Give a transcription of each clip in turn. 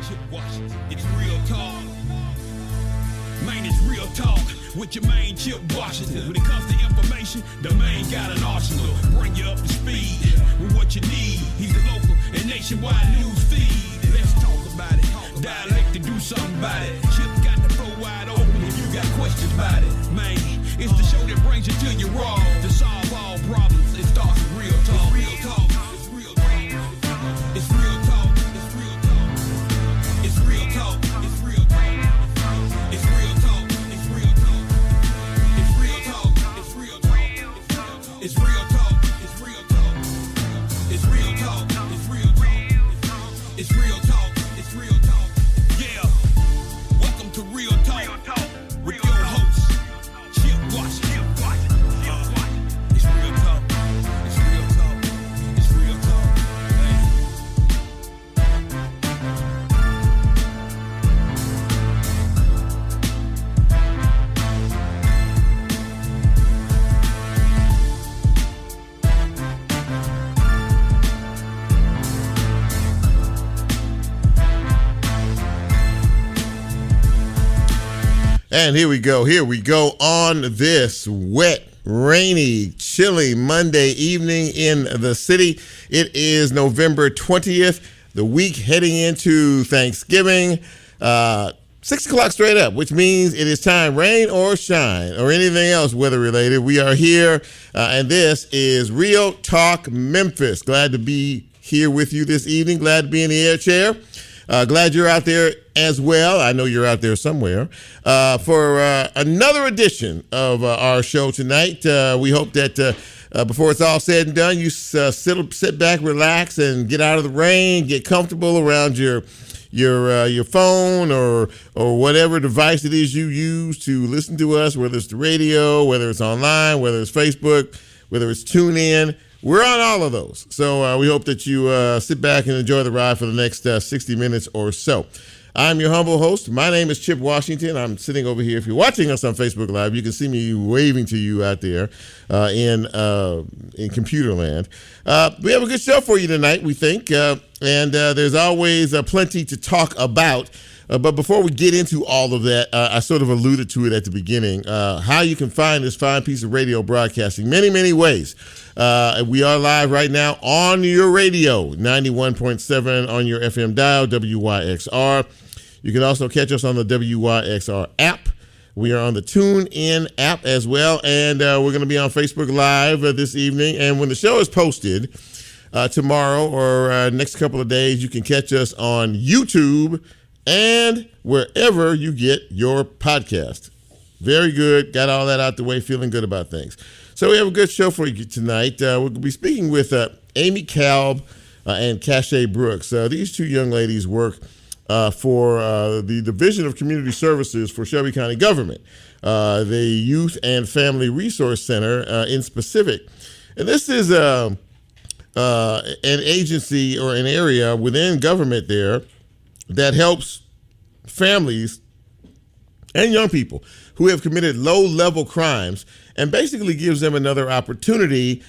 It's real talk. Man, it's real talk with your main Chip Washington. When it comes to information, the man got an arsenal. Bring you up to speed with what you need. He's a local and nationwide news feed. Let's talk about it. Dialect to do something about it. Chip got the flow wide open if you got questions about it. Man, it's the show that brings you to your raw. To solve all problems, it starts with real talk. Real talk. It's real talk. It's real talk. It's real talk. It's real talk. It's real talk. It's real talk. It's real talk. It's real talk. It's real talk. It's real talk. It's real talk. It's real talk. It's real talk. It's real talk. It's real talk. Yeah. Welcome to Real Talk with your host, Chip Washington. It's real talk. It's real talk. It's real talk. And here we go on this wet, rainy, chilly Monday evening in the city. It is November 20th, the week heading into Thanksgiving. 6 o'clock straight up, which means it is time, rain or shine or anything else weather related. We are here, and this is Real Talk Memphis. Glad to be here with you this evening. Glad to be in the air chair. Glad you're out there as well. I know you're out there somewhere for another edition of our show tonight. We hope that before it's all said and done, you sit back, relax, and get out of the rain, get comfortable around your phone or whatever device it is you use to listen to us, whether it's the radio, whether it's online, whether it's Facebook, whether it's TuneIn. We're on all of those. So we hope that you sit back and enjoy the ride for the next 60 minutes or so. I'm your humble host. My name is Chip Washington. I'm sitting over here. If you're watching us on Facebook Live, you can see me waving to you out there in computer land. We have a good show for you tonight, we think. And there's always plenty to talk about. But before we get into all of that, I sort of alluded to it at the beginning, how you can find this fine piece of radio broadcasting. Many, many ways. We are live right now on your radio, 91.7 on your FM dial, WYXR. You can also catch us on the WYXR app. We are on the TuneIn app as well, and we're going to be on Facebook Live this evening. And when the show is posted tomorrow or next couple of days, you can catch us on YouTube and wherever you get your podcast. Very good. Got all that out the way, feeling good about things. So we have a good show for you tonight. We'll be speaking with Amy Kalb and Kache Brooks. These two young ladies work for the Division of Community Services for Shelby County Government, the Youth and Family Resource Center in specific. And this is an agency or an area within government there that helps families and young people who have committed low-level crimes and basically gives them another opportunity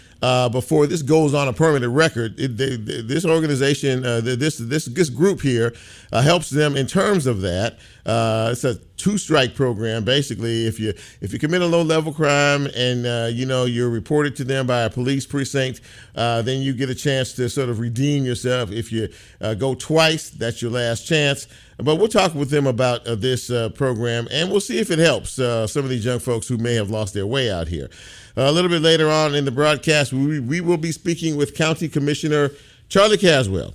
before this goes on a permanent record. This organization, this group here helps them in terms of that. It's a two-strike program, basically. If you commit a low-level crime and you're reported to them by a police precinct, then you get a chance to sort of redeem yourself. If you go twice, that's your last chance. But we'll talk with them about this program, and we'll see if it helps some of these young folks who may have lost their way out here. A little bit later on in the broadcast, we will be speaking with County Commissioner Charlie Caswel.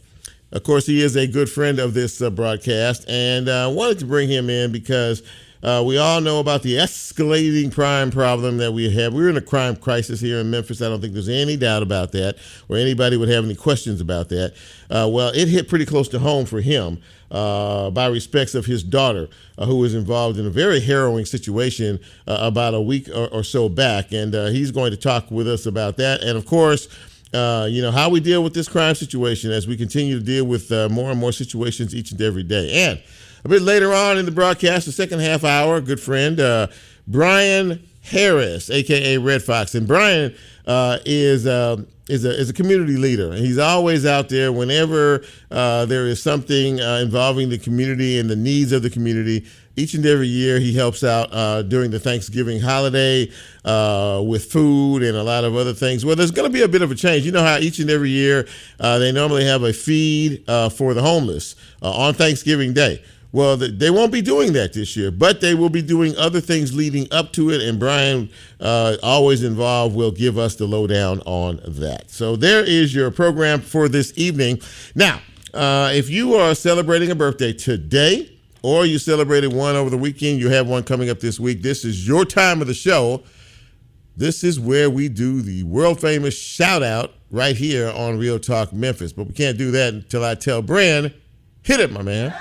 Of course, he is a good friend of this broadcast, and I wanted to bring him in because we all know about the escalating crime problem that we have. We're in a crime crisis here in Memphis. I don't think there's any doubt about that, or anybody would have any questions about that. Well, it hit pretty close to home for him by respects of his daughter, who was involved in a very harrowing situation about a week or so back. And he's going to talk with us about that. And, of course, how we deal with this crime situation as we continue to deal with more and more situations each and every day. And a bit later on in the broadcast, the second half hour, good friend, Brian Harris, aka Red Fox, and Brian is a community leader, and he's always out there whenever there is something involving the community and the needs of the community. Each and every year he helps out during the Thanksgiving holiday with food and a lot of other things. Well, there's going to be a bit of a change. You know how each and every year they normally have a feed for the homeless on Thanksgiving Day. Well, they won't be doing that this year, but they will be doing other things leading up to it, and Brian, always involved, will give us the lowdown on that. So there is your program for this evening. Now, if you are celebrating a birthday today, or you celebrated one over the weekend, you have one coming up this week, this is your time of the show. This is where we do the world-famous shout-out right here on Real Talk Memphis. But we can't do that until I tell Bren, hit it, my man.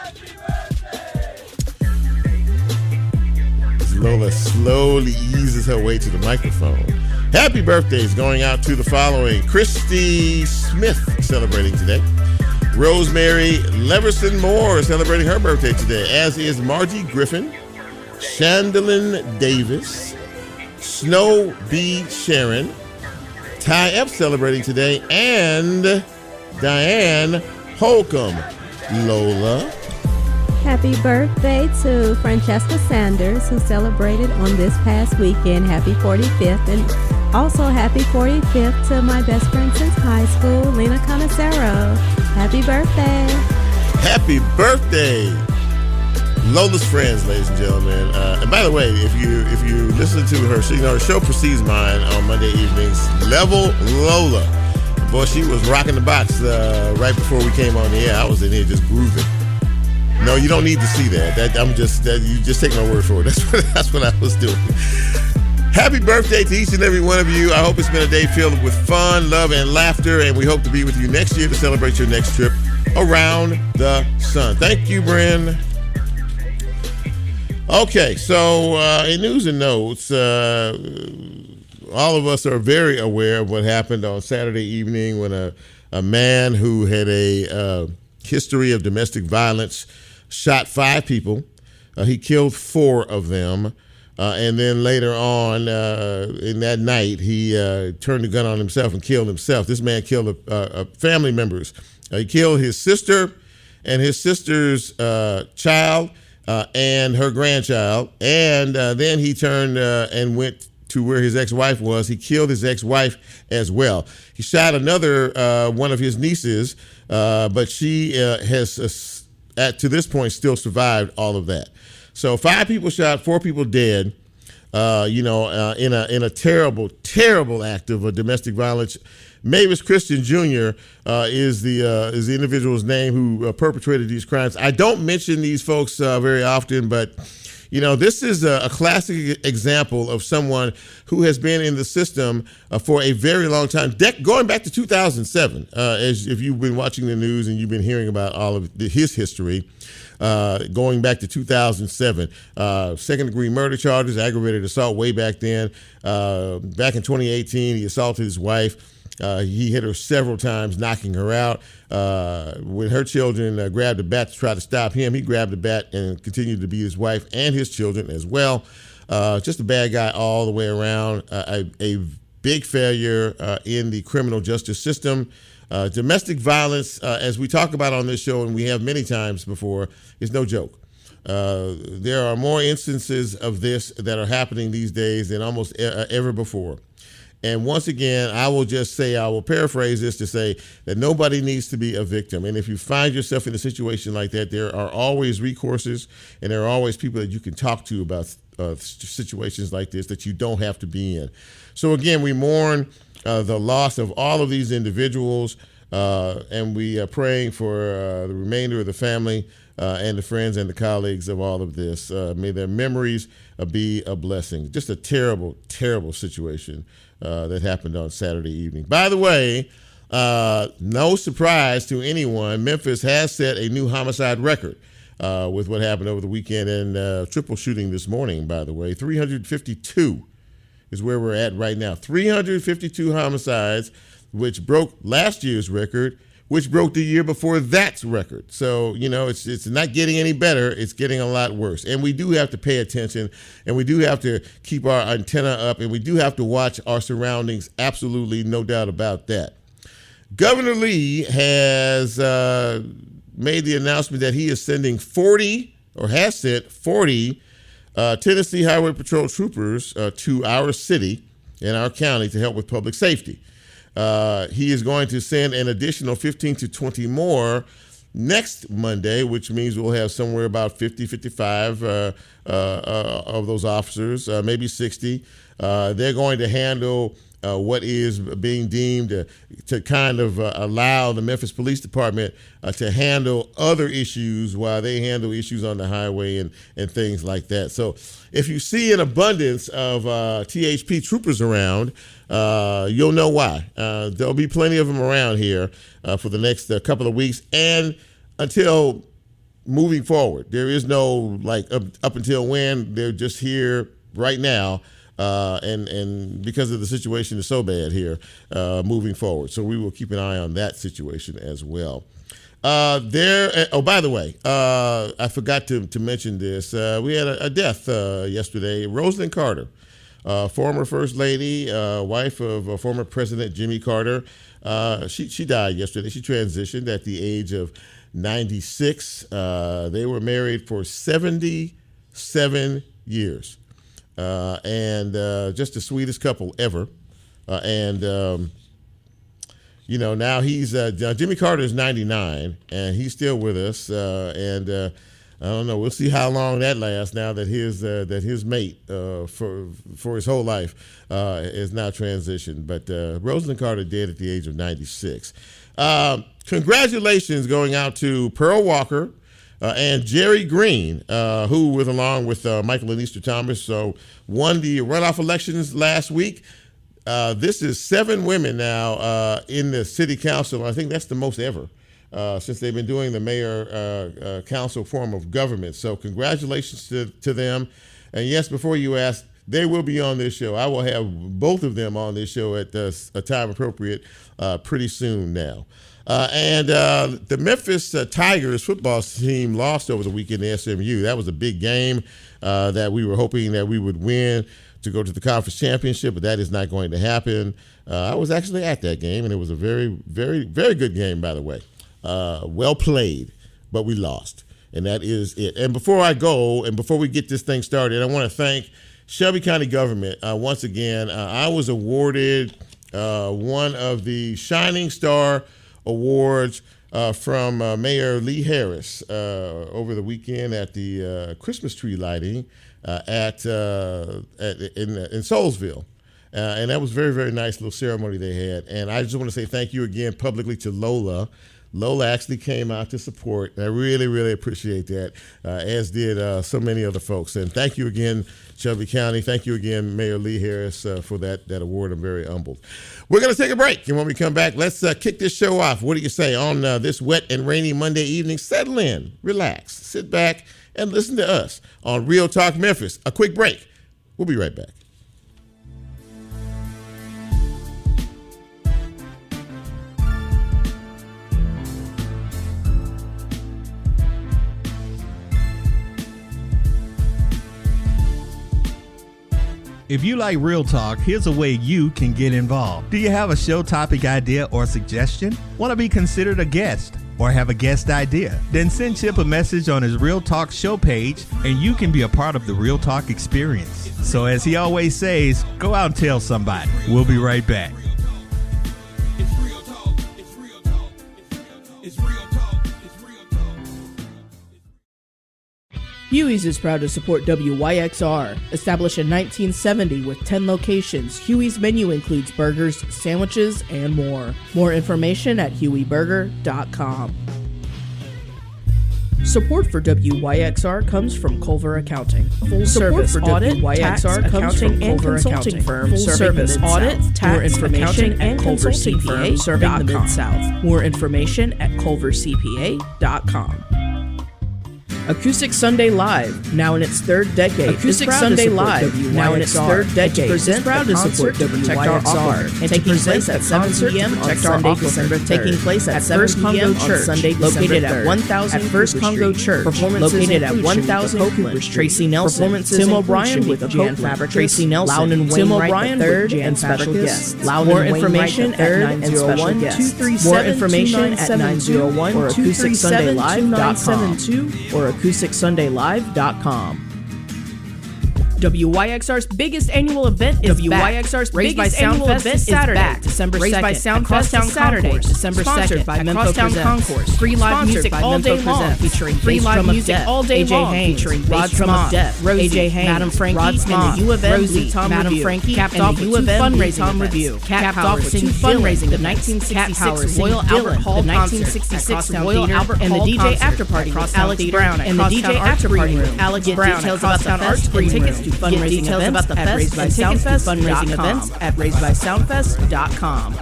Lola slowly eases her way to the microphone. Happy birthdays going out to the following. Christy Smith celebrating today. Rosemary Leverson Moore celebrating her birthday today, as is Margie Griffin, Chandalyn Davis, Snow B. Sharon, Ty F celebrating today, and Diane Holcomb. Lola. Happy birthday to Francesca Sanders, who celebrated on this past weekend. Happy 45th. And also happy 45th to my best friend since high school, Lena Conacero. Happy birthday. Happy birthday. Lola's friends, ladies and gentlemen. And by the way, if you listen to her, her show precedes mine on Monday evenings. Level Lola. Boy, she was rocking the box right before we came on the air. I was in here just grooving. No, you don't need to see that. You just take my word for it. That's what I was doing. Happy birthday to each and every one of you. I hope it's been a day filled with fun, love, and laughter, and we hope to be with you next year to celebrate your next trip around the sun. Thank you, Bren. Okay, so in news and notes, all of us are very aware of what happened on Saturday evening when a man who had a history of domestic violence shot 5 people. He killed 4 of them. And then later on in that night, he turned the gun on himself and killed himself. This man killed family members. He killed his sister and his sister's child and her grandchild. And then he turned and went to where his ex-wife was. He killed his ex-wife as well. He shot another one of his nieces, but she has, to this point, still survived all of that. So 5 people shot, 4 people dead, in a terrible, terrible act of domestic violence. Mavis Christian Jr. Is the individual's name who perpetrated these crimes. I don't mention these folks very often, but this is a classic example of someone who has been in the system for a very long time, going back to 2007. As if you've been watching the news and you've been hearing about all of his history, going back to 2007, second-degree murder charges, aggravated assault way back then. Back in 2018, he assaulted his wife. He hit her several times, knocking her out. When her children grabbed a bat to try to stop him, he grabbed the bat and continued to beat his wife and his children as well. Just a bad guy all the way around. A big failure in the criminal justice system. Domestic violence, as we talk about on this show, and we have many times before, is no joke. There are more instances of this that are happening these days than almost ever before. And once again, I will paraphrase this to say that nobody needs to be a victim. And if you find yourself in a situation like that, there are always recourses and there are always people that you can talk to about situations like this that you don't have to be in. So again, we mourn the loss of all of these individuals, and we are praying for the remainder of the family and the friends and the colleagues of all of this. May their memories be a blessing. Just a terrible, terrible situation that happened on Saturday evening. By the way, no surprise to anyone, Memphis has set a new homicide record with what happened over the weekend and triple shooting this morning, by the way. 352 is where we're at right now. 352 homicides, which broke last year's record, which broke the year before that's record. So, it's not getting any better. It's getting a lot worse. And we do have to pay attention, and we do have to keep our antenna up, and we do have to watch our surroundings. Absolutely, no doubt about that. Governor Lee has made the announcement that he is sending 40 Tennessee Highway Patrol troopers to our city and our county to help with public safety. He is going to send an additional 15 to 20 more next Monday, which means we'll have somewhere about 50, 55 of those officers, maybe 60. They're going to handle what is being deemed to kind of allow the Memphis Police Department to handle other issues while they handle issues on the highway and things like that. So if you see an abundance of THP troopers around, you'll know why. There'll be plenty of them around here for the next couple of weeks and until moving forward. There is no up until when. They're just here right now. And because of the situation is so bad here, moving forward. So we will keep an eye on that situation as well. By the way, I forgot to mention this. We had a death yesterday. Rosalynn Carter, former First Lady, wife of former President Jimmy Carter. She died yesterday. She transitioned at the age of 96. They were married for 77 years. And just the sweetest couple ever. Now he's Jimmy Carter is 99 and he's still with us. I don't know. We'll see how long that lasts now that his mate for his whole life is now transitioned. But Rosalynn Carter dead at the age of 96. Congratulations going out to Pearl Walker. And Jerry Green, who, along with Michael and Easter Thomas, won the runoff elections last week. This is 7 women now in the city council. I think that's the most ever since they've been doing the mayor council form of government. So congratulations to them. And yes, before you ask, they will be on this show. I will have both of them on this show at a time appropriate pretty soon now. The Memphis Tigers football team lost over the weekend to SMU. That was a big game that we were hoping that we would win to go to the conference championship, but that is not going to happen. I was actually at that game, and it was a very, very, very good game, by the way. Well played, but we lost, and that is it. And before I go, and before we get this thing started, I want to thank Shelby County government once again. I was awarded one of the Shining Star Awards from Mayor Lee Harris over the weekend at the Christmas tree lighting in Soulsville. And that was very, very nice little ceremony they had. And I just want to say thank you again publicly to Lola. Lola actually came out to support, and I really, really appreciate that, as did so many other folks. And thank you again, Shelby County. Thank you again, Mayor Lee Harris, for that award. I'm very humbled. We're going to take a break, and when we come back, let's kick this show off. What do you say on this wet and rainy Monday evening? Settle in, relax, sit back, and listen to us on Real Talk Memphis. A quick break. We'll be right back. If you like Real Talk, here's a way you can get involved. Do you have a show topic idea or suggestion? Want to be considered a guest or have a guest idea? Then send Chip a message on his Real Talk show page and you can be a part of the Real Talk experience. So as he always says, go out and tell somebody. We'll be right back. Huey's is proud to support WYXR. Established in 1970 with 10 locations, Huey's menu includes burgers, sandwiches, and more. More information at hueyburger.com. Support for WYXR comes from Culver Accounting. Full service audit, tax, accounting, and consulting firm. Full service audit, tax, accounting, and consulting firm serving the Mid-South. More information at culvercpa.com. Acoustic Sunday Live, now in its third decade. Acoustic Sunday Live, now in its third decade, is proud to support to protect our aquifer, and taking place at 7 p.m. on Sunday, December 3rd. Taking place at 7 p.m. on Sunday, located at 1000 at First Congo Church. Performances located at 1000 Copeland. Tracy Nelson, Tim O'Brien with Jan Fabric, Tracy Nelson, Loudon Tim O'Brien third, and special guests. More information at 901-237-2972 More information at 901-237-2972 or AcousticSundayLive.com. WYXR's biggest annual event is WYXR's Raised by Soundfest is Saturday, December 2nd. Raised by Soundfest is Saturday, December 2nd. Sponsored by Crosstown Concourse. Free live music all day long, featuring free live music all day long, featuring Rod Smith, AJ Haynes, Madam Frankie, and the U of M Rosie, Madam Frankie, capped off with two fundraising review. Capped off with two fundraising, the 1966 Royal Albert Hall concert, 1966 Royal Albert Hall, and the DJ After Party with Alex Brown, and the DJ After Party with Alex Brown. Details about the fest and tickets to fundraising events at Raised by Soundfest. Fundraising events at RaisedBySoundfest.com.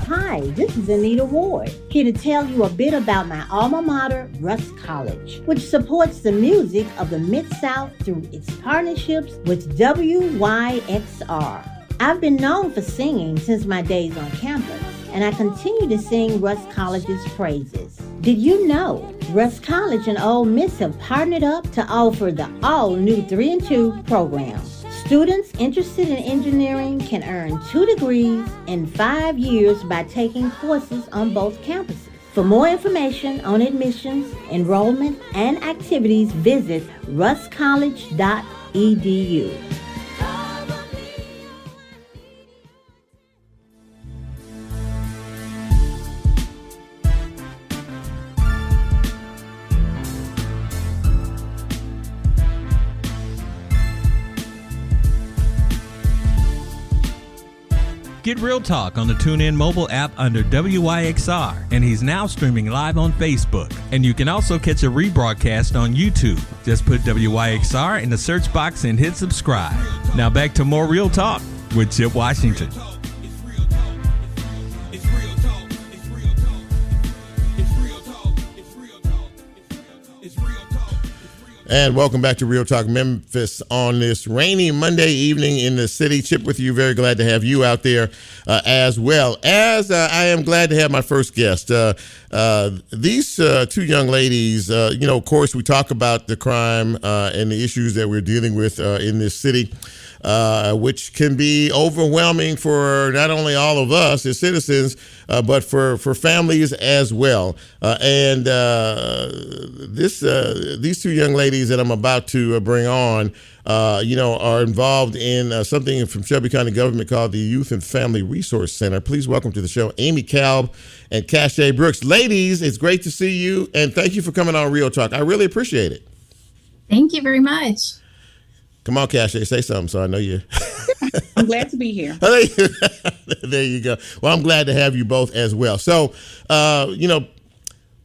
Hi, this is Anita Ward, here to tell you a bit about my alma mater, Russ College, which supports the music of the Mid-South through its partnerships with WYXR. I've been known for singing since my days on campus, and I continue to sing Russ College's praises. Did you know Russ College and Ole Miss have partnered up to offer the all-new 3 and 2 program? Students interested in engineering can earn 2 degrees in 5 years by taking courses on both campuses. For more information on admissions, enrollment, and activities, visit russcollege.edu. Get Real Talk on the TuneIn mobile app under WYXR, and he's now streaming live on Facebook. And you can also catch a rebroadcast on YouTube. Just put WYXR in the search box and hit subscribe. Now back to more Real Talk with Chip Washington. And welcome back to Real Talk Memphis on this rainy Monday evening in the city. Chip with you. Very glad to have you out there as well. As I am glad to have my first guest. These two young ladies, of course, we talk about the crime and the issues that we're dealing with in this city. Which can be overwhelming for not only all of us as citizens, but for families as well. And these two young ladies that I'm about to bring on, are involved in something from Shelby County government called the Youth and Family Resource Center. Please welcome to the show, Amy Kalb and Kache Brooks. Ladies, it's great to see you, and thank you for coming on Real Talk. I really appreciate it. Thank you very much. Come on, Kache, say something so I know you. I'm glad to be here. There you go. Well, I'm glad to have you both as well. So,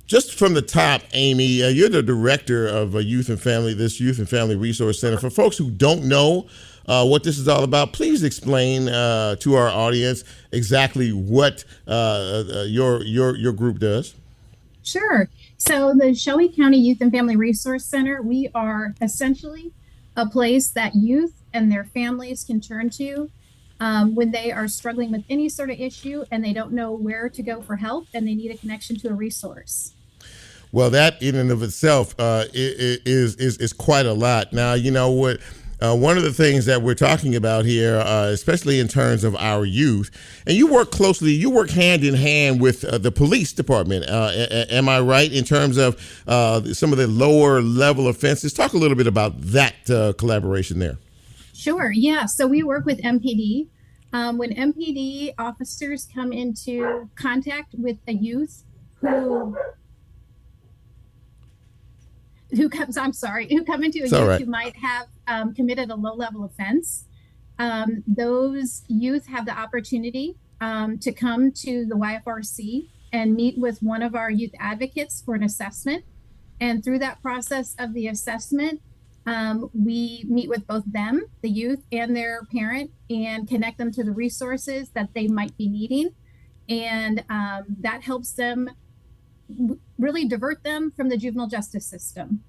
just from the top, Amy, you're the director of Youth and Family Resource Center. For folks who don't know what this is all about, please explain to our audience exactly what your group does. Sure. So the Shelby County Youth and Family Resource Center, we are essentially a place that youth and their families can turn to when they are struggling with any sort of issue and they don't know where to go for help and they need a connection to a resource. Well, that in and of itself is quite a lot. Now, you know what? One of the things that we're talking about here, especially in terms of our youth, and you work hand in hand with the police department. Am I right in terms of some of the lower level offenses? Talk a little bit about that collaboration there. Sure. Yeah. So we work with MPD. When MPD officers come into contact with a youth who come into a youth who might have committed a low-level offense, those youth have the opportunity to come to the YFRC and meet with one of our youth advocates for an assessment. And through that process of the assessment, we meet with both them, the youth, and their parent, and connect them to the resources that they might be needing. And that helps them really divert them from the juvenile justice system.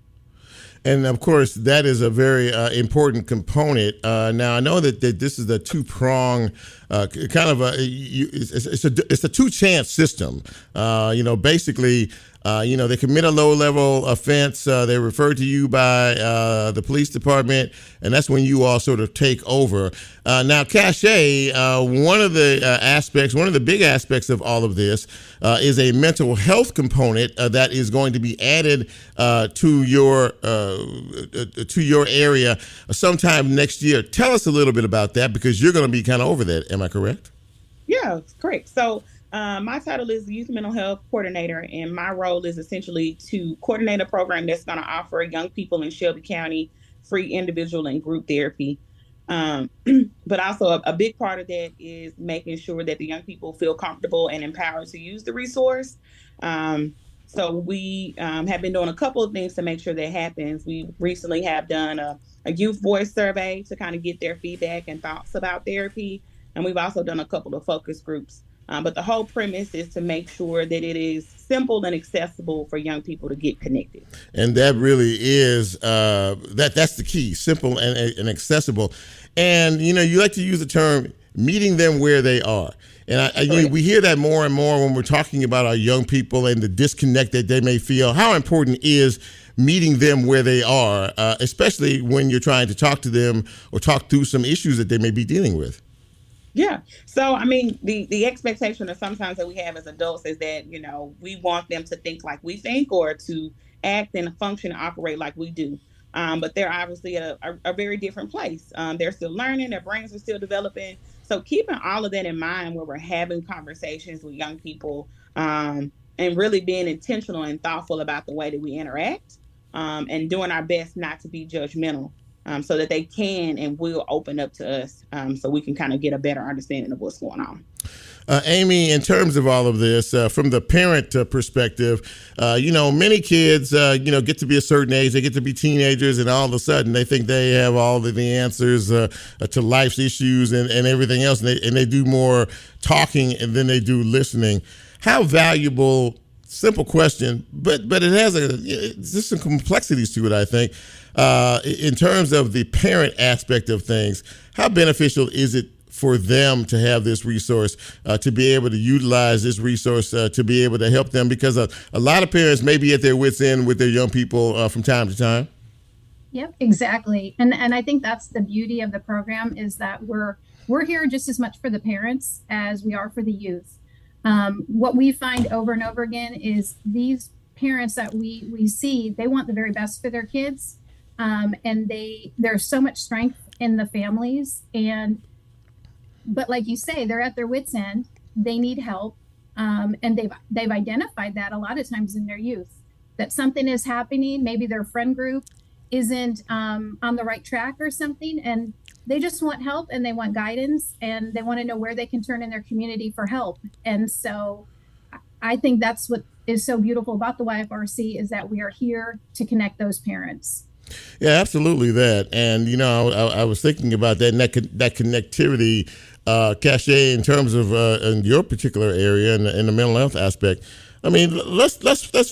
And of course, that is a very important component. Now, I know that this is a two-prong kind of it's a two-chance system. Basically, they commit a low-level offense. They're referred to you by the police department, and that's when you all sort of take over. Now, Kache, one of the big aspects of all of this is a mental health component that is going to be added to your area sometime next year. Tell us a little bit about that, because you're going to be kind of over that. Am I correct? Yeah, correct. So my title is Youth Mental Health Coordinator, and my role is essentially to coordinate a program that's going to offer young people in Shelby County free individual and group therapy. But also a big part of that is making sure that the young people feel comfortable and empowered to use the resource. So we have been doing a couple of things to make sure that happens. We recently have done a youth voice survey to kind of get their feedback and thoughts about therapy. And we've also done a couple of focus groups. But the whole premise is to make sure that it is simple and accessible for young people to get connected. And that really is that's the key: simple and accessible. And you like to use the term meeting them where they are. And we hear that more and more when we're talking about our young people and the disconnect that they may feel. How important is meeting them where they are, especially when you're trying to talk to them or talk through some issues that they may be dealing with? Yeah. So, I mean, the expectation that sometimes that we have as adults is that, we want them to think like we think, or to act and function and operate like we do. But they're obviously at a very different place. They're still learning. Their brains are still developing. So keeping all of that in mind when we're having conversations with young people, and really being intentional and thoughtful about the way that we interact, and doing our best not to be judgmental. So that they can and will open up to us, so we can kind of get a better understanding of what's going on. Amy, in terms of all of this, from the parent perspective, many kids, get to be a certain age, they get to be teenagers, and all of a sudden they think they have all of the answers to life's issues and everything else, and they do more talking than they do listening. How valuable, simple question, but it has just some complexities to it, I think. In terms of the parent aspect of things, how beneficial is it for them to have this resource, to be able to utilize this resource, to be able to help them? Because a lot of parents may be at their wits' end with their young people from time to time. Yep, exactly. And I think that's the beauty of the program, is that we're here just as much for the parents as we are for the youth. What we find over and over again is these parents that we see, they want the very best for their kids. And there's so much strength in the families, but like you say, they're at their wits' end. They need help, and they've identified that a lot of times in their youth, that something is happening. Maybe their friend group isn't on the right track or something, and they just want help and they want guidance, and they want to know where they can turn in their community for help. And so I think that's what is so beautiful about the YFRC, is that we are here to connect those parents. Yeah, absolutely that. And, I was thinking about that, and that connectivity, Kache, in terms of in your particular area and in the mental health aspect. I mean, let's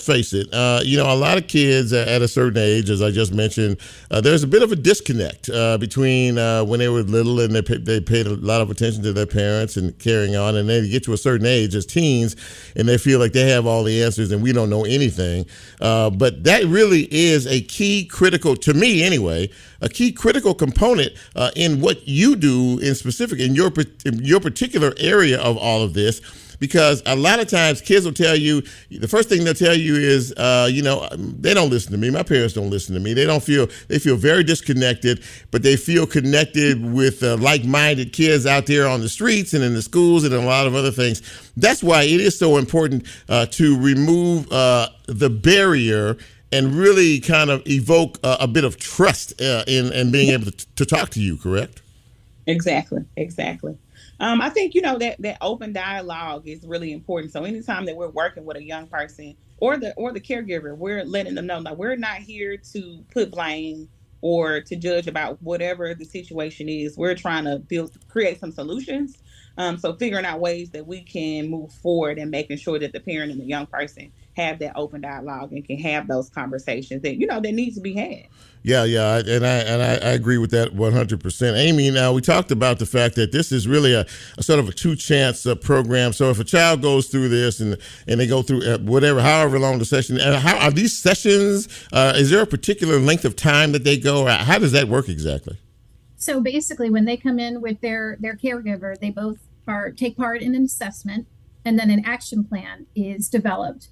face it. A lot of kids at a certain age, as I just mentioned, there's a bit of a disconnect between when they were little and they paid a lot of attention to their parents and carrying on, and then they get to a certain age as teens, and they feel like they have all the answers and we don't know anything. But that really is a key critical, to me anyway, a key critical component in what you do in specific in your particular area of all of this. Because a lot of times kids will tell you, the first thing they'll tell you is, they don't listen to me. My parents don't listen to me. They feel very disconnected, but they feel connected with like-minded kids out there on the streets and in the schools and a lot of other things. That's why it is so important to remove the barrier and really kind of evoke a bit of trust in being able to talk to you, correct? Exactly. I think, that open dialogue is really important. So anytime that we're working with a young person or the caregiver, we're letting them know that we're not here to put blame or to judge about whatever the situation is. We're trying to create some solutions. So figuring out ways that we can move forward and making sure that the parent and the young person have that open dialogue and can have those conversations that, you know, that needs to be had. Yeah, and I agree with that 100%. Amy, now we talked about the fact that this is really a sort of a two-chance program. So if a child goes through this and they go through however long the session, and how are these sessions? Is there a particular length of time that they go? How does that work exactly? So basically, when they come in with their caregiver, they both take part in an assessment, and then an action plan is developed.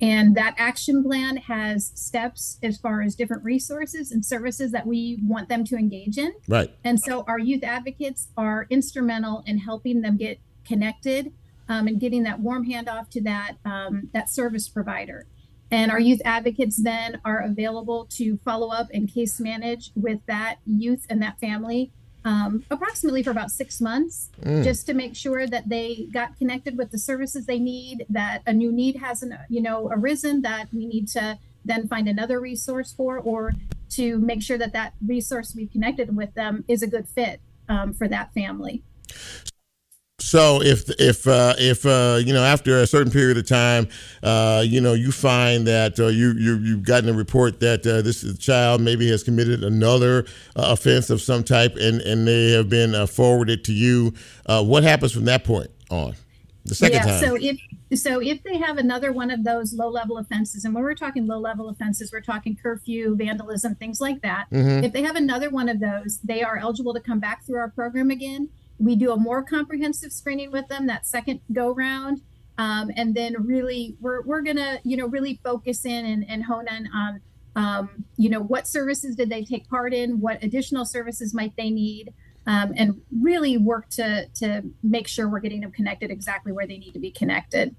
And that action plan has steps as far as different resources and services that we want them to engage in. Right. And so our youth advocates are instrumental in helping them get connected and getting that warm handoff to that service provider. And our youth advocates then are available to follow up and case manage with that youth and that family approximately for about 6 months, just to make sure that they got connected with the services they need, that a new need hasn't, arisen that we need to then find another resource for, or to make sure that that resource we've connected with them is a good fit for that family. So if after a certain period of time, you find that you've gotten a report that this child maybe has committed another offense of some type, and they have been forwarded to you, what happens from that point on? The second time. So if they have another one of those low-level offenses, and when we're talking low-level offenses, we're talking curfew, vandalism, things like that. Mm-hmm. If they have another one of those, they are eligible to come back through our program again. We do a more comprehensive screening with them that second go round. And then really we're going to, really focus in and hone in on, what services did they take part in? What additional services might they need? And really work to make sure we're getting them connected exactly where they need to be connected.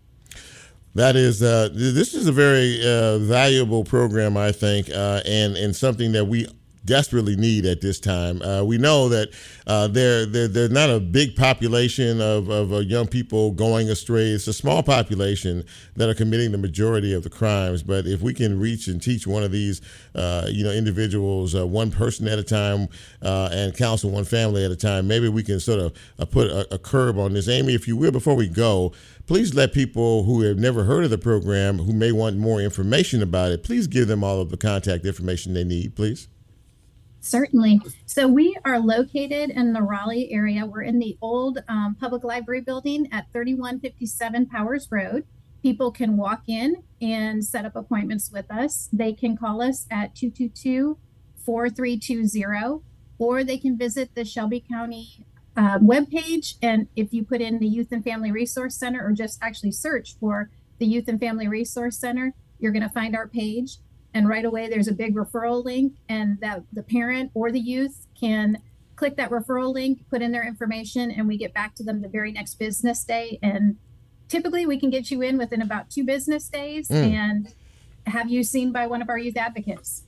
That is, this is a very valuable program, I think, and something that we desperately need at this time. We know that there's not a big population of young people going astray. It's a small population that are committing the majority of the crimes. But if we can reach and teach one of these, individuals, one person at a time, and counsel one family at a time, maybe we can sort of put a curb on this. Amy, if you will, before we go, please let people who have never heard of the program, who may want more information about it, please give them all of the contact information they need, please. Certainly. So we are located in the Raleigh area. We're in the old public library building at 3157 Powers Road. People can walk in and set up appointments with us. They can call us at 222-4320, or they can visit the Shelby County webpage. And if you put in the Youth and Family Resource Center, or just actually search for the Youth and Family Resource Center, you're going to find our page. And right away, there's a big referral link, and that the parent or the youth can click that referral link, put in their information, and we get back to them the very next business day. And typically we can get you in within about 2 business days and have you seen by one of our youth advocates.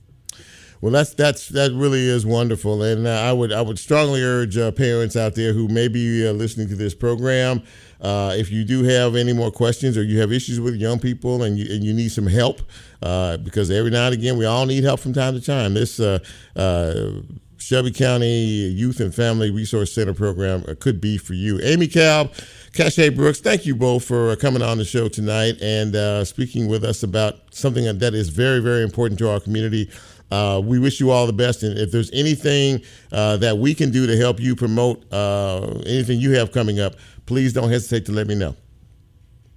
Well, that really is wonderful, and I would strongly urge parents out there who may be listening to this program, if you do have any more questions or you have issues with young people and you need some help, because every now and again we all need help from time to time. This Shelby County Youth and Family Resource Center program could be for you. Amy Kalb, Kache Brooks, thank you both for coming on the show tonight and speaking with us about something that is very, very important to our community. We wish you all the best, and if there's anything that we can do to help you promote anything you have coming up, please don't hesitate to let me know.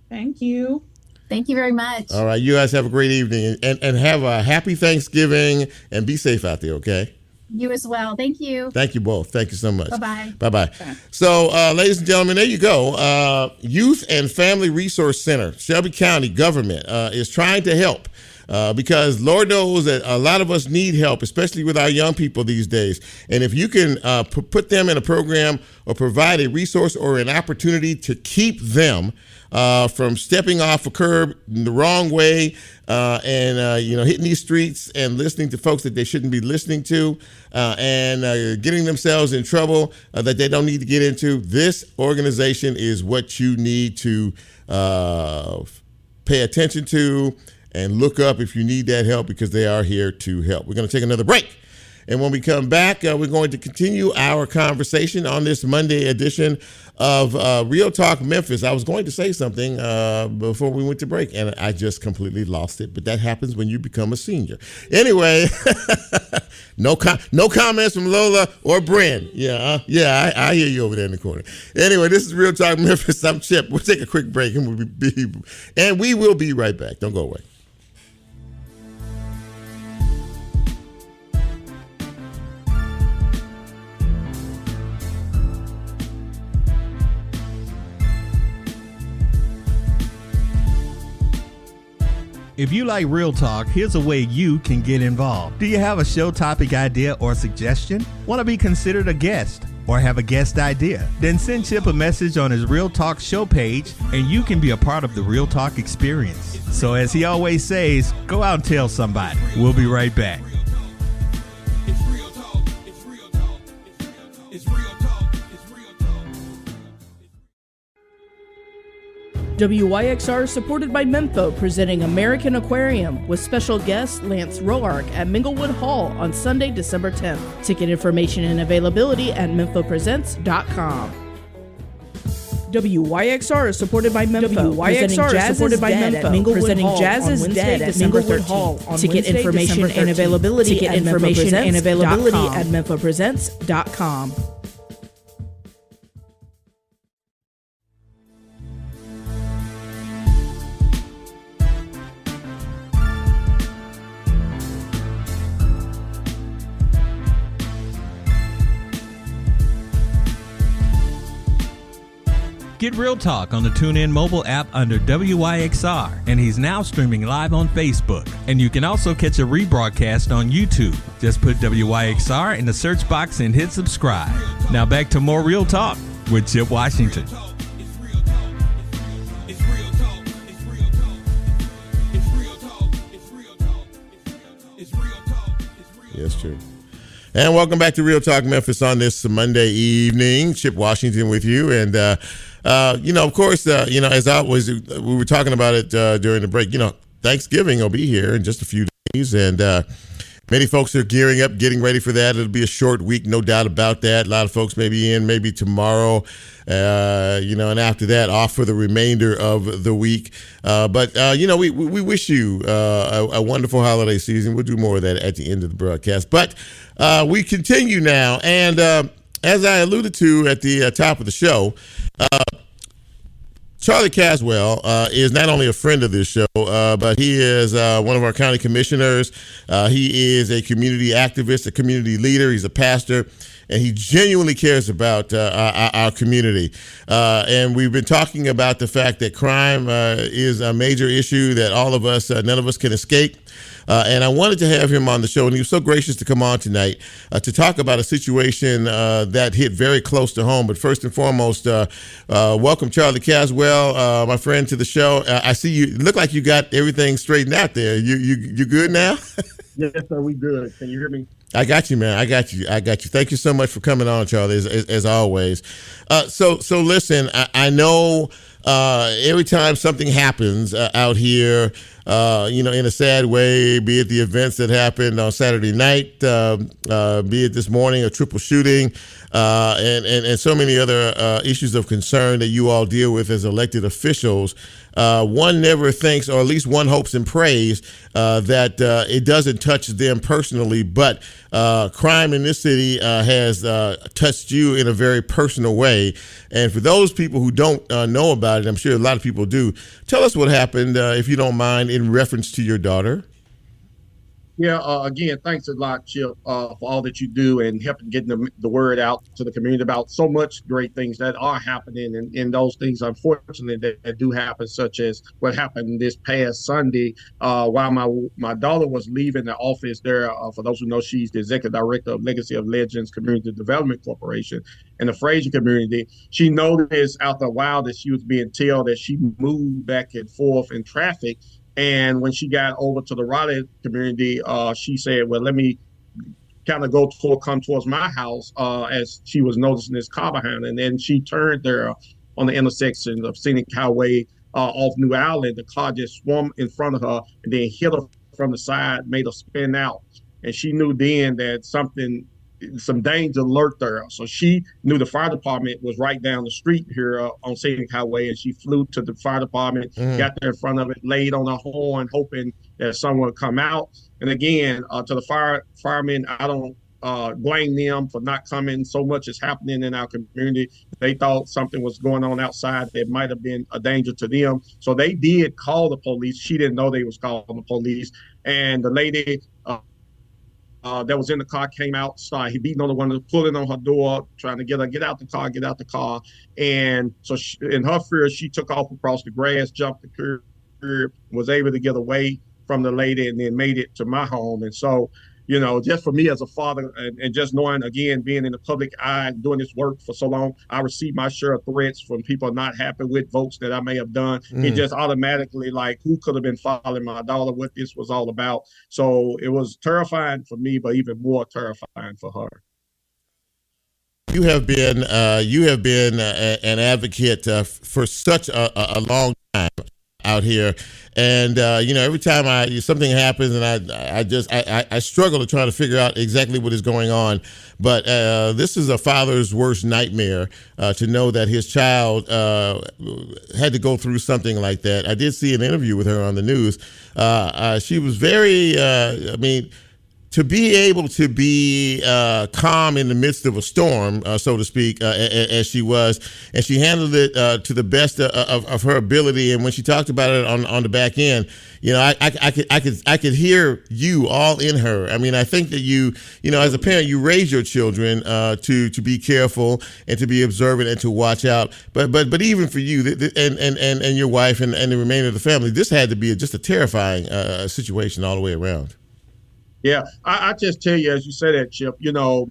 Thank you. Thank you very much. All right, you guys have a great evening, and have a happy Thanksgiving, and be safe out there, okay? You as well. Thank you. Thank you both. Thank you so much. Bye-bye. Bye-bye. So, ladies and gentlemen, there you go. Youth and Family Resource Center, Shelby County government is trying to help. Because Lord knows that a lot of us need help, especially with our young people these days. And if you can put them in a program or provide a resource or an opportunity to keep them from stepping off a curb in the wrong way and hitting these streets and listening to folks that they shouldn't be listening to and getting themselves in trouble that they don't need to get into, this organization is what you need to pay attention to and look up if you need that help, because they are here to help. We're going to take another break. And when we come back, we're going to continue our conversation on this Monday edition of Real Talk Memphis. I was going to say something before we went to break, and I just completely lost it. But that happens when you become a senior. Anyway, no comments from Lola or Bryn. I hear you over there in the corner. Anyway, this is Real Talk Memphis. I'm Chip. We'll take a quick break, and we will be right back. Don't go away. If you like Real Talk, here's a way you can get involved. Do you have a show topic idea or suggestion? Want to be considered a guest or have a guest idea? Then send Chip a message on his Real Talk show page and you can be a part of the Real Talk experience. So as he always says, go out and tell somebody. We'll be right back. WYXR is supported by Mempho, presenting American Aquarium with special guest Lance Roark at Minglewood Hall on Sunday, December 10th. Ticket information and availability at memphopresents.com. WYXR is supported by Mempho. WYXR is supported by Mempho. Presenting Jazz is Dead at Minglewood Hall on Ticket information and availability at memphopresents.com. Get Real Talk on the TuneIn mobile app under WYXR, and he's now streaming live on Facebook. And you can also catch a rebroadcast on YouTube. Just put WYXR in the search box and hit subscribe. Now back to more Real Talk with Chip Washington. Yes, true. And welcome back to Real Talk Memphis on this Monday evening. Chip Washington with you. And, of course, as always, we were talking about it during the break. Thanksgiving will be here in just a few days. And many folks are gearing up, getting ready for that. It'll be a short week, no doubt about that. A lot of folks may be in maybe tomorrow, and after that, off for the remainder of the week. But we wish you a wonderful holiday season. We'll do more of that at the end of the broadcast. But we continue now. And as I alluded to at the top of the show, Charlie Caswel is not only a friend of this show, but he is one of our county commissioners. He is a community activist, a community leader. He's a pastor, and he genuinely cares about our community. And we've been talking about the fact that crime is a major issue that all of us, none of us can escape. And I wanted to have him on the show, and he was so gracious to come on tonight to talk about a situation that hit very close to home. But first and foremost, welcome Charlie Caswel, my friend, to the show. I see you look like you got everything straightened out there. You good now? Yes, sir. We good. Can you hear me? I got you, man. I got you. Thank you so much for coming on, Charlie, as always. So listen, I know every time something happens out here, in a sad way, be it the events that happened on Saturday night, be it this morning, a triple shooting, and so many other issues of concern that you all deal with as elected officials, one never thinks, or at least one hopes and prays, that it doesn't touch them personally, but crime in this city has touched you in a very personal way. And for those people who don't know about it, I'm sure a lot of people do, tell us what happened, if you don't mind, in reference to your daughter. Yeah, again, thanks a lot, Chip, for all that you do and helping getting the word out to the community about so much great things that are happening, and those things, unfortunately, that do happen, such as what happened this past Sunday while my daughter was leaving the office there. For those who know, she's the executive director of Legacy of Legends Community Development Corporation in the Fraser community. She noticed after a while that she was being told that she moved back and forth in traffic. And when she got over to the Raleigh community, she said, well, let me kind of come towards my house as she was noticing this car behind her. And then she turned there on the intersection of Scenic Highway off New Island. The car just swung in front of her and then hit her from the side, made her spin out. and she knew then that some danger lurked there. So she knew the fire department was right down the street here on Scenic Highway, and she flew to the fire department, got there in front of it, laid on her horn, hoping that someone would come out. And again, to the firemen, I don't blame them for not coming. So much is happening in our community. They thought something was going on outside that might have been a danger to them. So they did call the police. She didn't know they was calling the police. And the lady that was in the car came outside. He beating on the window, pulling on her door, trying to get her, get out the car. And so in her fear, she took off across the grass, jumped the curb, was able to get away from the lady, and then made it to my home. And so, just for me as a father, and just knowing, again, being in the public eye, doing this work for so long, I received my share of threats from people not happy with votes that I may have done. It just automatically, like, who could have been following my daughter, what this was all about. So it was terrifying for me, but even more terrifying for her. You have been an advocate for such a long time out here, and every time something happens, and I struggle to try to figure out exactly what is going on. But this is a father's worst nightmare, to know that his child had to go through something like that. I did see an interview with her on the news. She was very, to be able to be calm in the midst of a storm, so to speak, as she was, and she handled it to the best of her ability. And when she talked about it on the back end, I could hear you all in her. I mean, I think that you as a parent, you raise your children to be careful and to be observant and to watch out. But even for you and your wife and the remainder of the family, this had to be just a terrifying situation all the way around. Yeah, I just tell you, as you said that, Chip,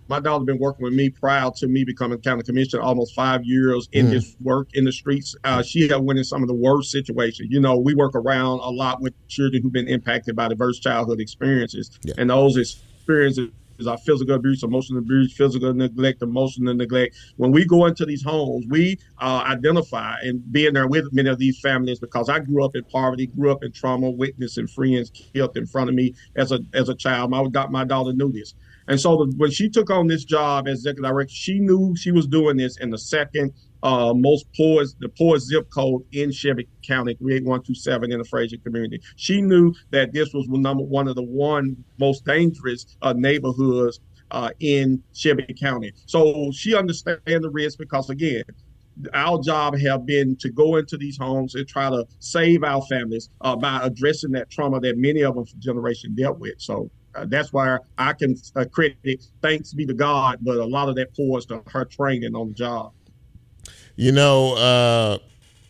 my daughter been working with me prior to me becoming county commissioner, almost 5 years in this work in the streets. She had went in some of the worst situations. We work around a lot with children who've been impacted by diverse childhood experiences. Yeah. And those experiences are physical abuse, emotional abuse, physical neglect, emotional neglect. When we go into these homes, we identify and being there with many of these families, because I grew up in poverty, grew up in trauma, witnessing friends killed in front of me as a child. My daughter knew this. And so when she took on this job as executive director, she knew she was doing this in the second the poorest zip code in Shelby County, 38127 in the Fraser community. She knew that this was one of the most dangerous neighborhoods in Shelby County. So she understands the risk, because, again, our job have been to go into these homes and try to save our families by addressing that trauma that many of them for generation dealt with. So that's why I can credit, thanks be to God, but a lot of that pours to her training on the job.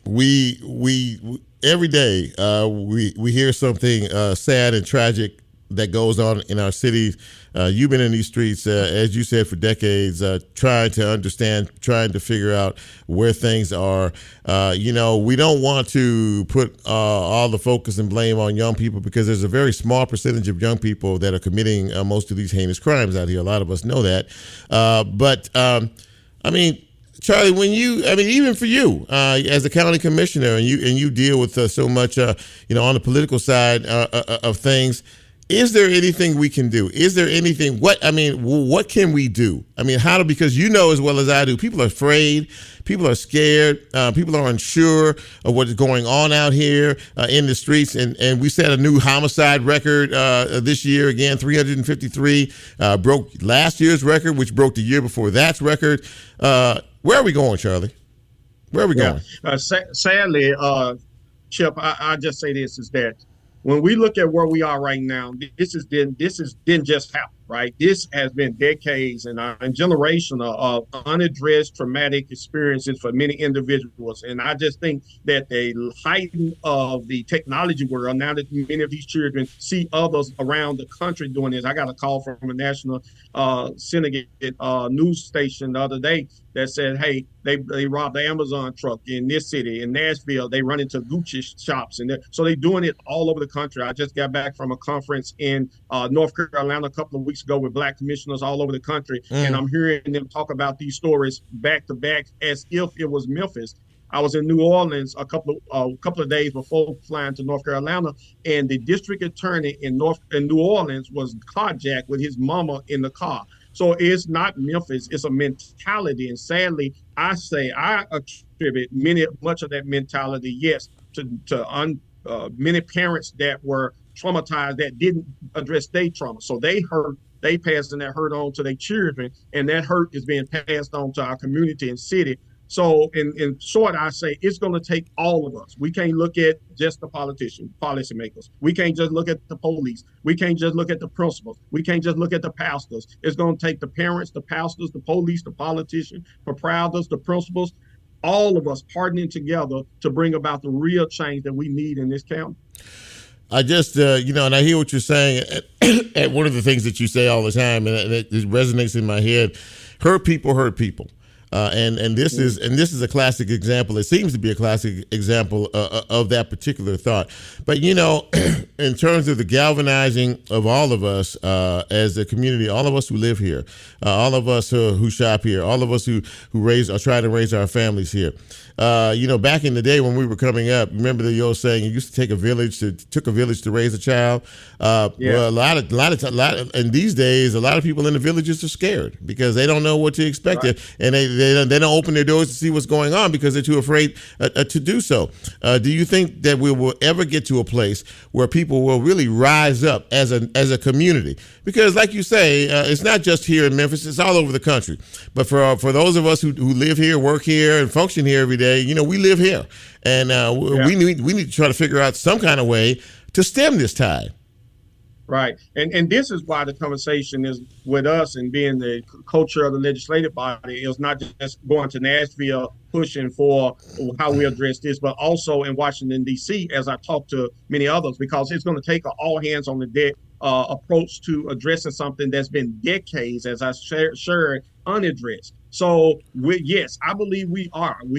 We every day we hear something sad and tragic that goes on in our cities. You've been in these streets, as you said, for decades, trying to understand, trying to figure out where things are. We don't want to put all the focus and blame on young people, because there's a very small percentage of young people that are committing most of these heinous crimes out here. A lot of us know that. Charlie, even for you, as a county commissioner, and you deal with so much, on the political side of things, is there anything we can do? Is there anything? What can we do? Because as well as I do, people are afraid, people are scared, people are unsure of what is going on out here in the streets, and we set a new homicide record this year. Again, 353 broke last year's record, which broke the year before that's record. Where are we going, Charlie? Where are we going? Sadly, Chip, I just say this, is that when we look at where we are right now, this didn't just happen, right? This has been decades and generation of unaddressed traumatic experiences for many individuals. And I just think that the heighten of the technology world, now that many of these children see others around the country doing this. I got a call from a national syndicate news station the other day that said, hey, they robbed the Amazon truck in this city, in Nashville. They run into Gucci shops. And so they're doing it all over the country. I just got back from a conference in North Carolina a couple of weeks ago with Black commissioners all over the country. And I'm hearing them talk about these stories back to back as if it was Memphis. I was in New Orleans a couple of days before flying to North Carolina, and the district attorney in New Orleans was carjacked with his mama in the car. So it's not Memphis; it's a mentality, and sadly, I attribute much of that mentality, yes, to many parents that were traumatized that didn't address their trauma. So they passing that hurt on to their children, and that hurt is being passed on to our community and city. So in short, I say it's going to take all of us. We can't look at just the policymakers. We can't just look at the police. We can't just look at the principals. We can't just look at the pastors. It's going to take the parents, the pastors, the police, the politicians, proprietors, the principals, all of us partnering together to bring about the real change that we need in this county. I just, and I hear what you're saying. And one of the things that you say all the time, and it resonates in my head: hurt people hurt people. And this is a classic example. It seems to be a classic example of that particular thought. But in terms of the galvanizing of all of us as a community, all of us who live here, all of us who shop here, all of us who try to raise our families here. Back in the day when we were coming up, remember the old saying, it used to take a village to raise a child. Well, and these days, a lot of people in the villages are scared because they don't know what to expect, right. And they don't open their doors to see what's going on because they're too afraid to do so. Do you think that we will ever get to a place where people will really rise up as a community? Because, like you say, it's not just here in Memphis; it's all over the country. But for those of us who live here, work here, and function here every day, we live here, and we need to try to figure out some kind of way to stem this tide. Right. And this is why the conversation is with us and being the culture of the legislative body is not just going to Nashville pushing for how we address this, but also in Washington, D.C., as I talk to many others, because it's going to take an all hands on the deck approach to addressing something that's been decades, as I shared, unaddressed. So, yes, I believe we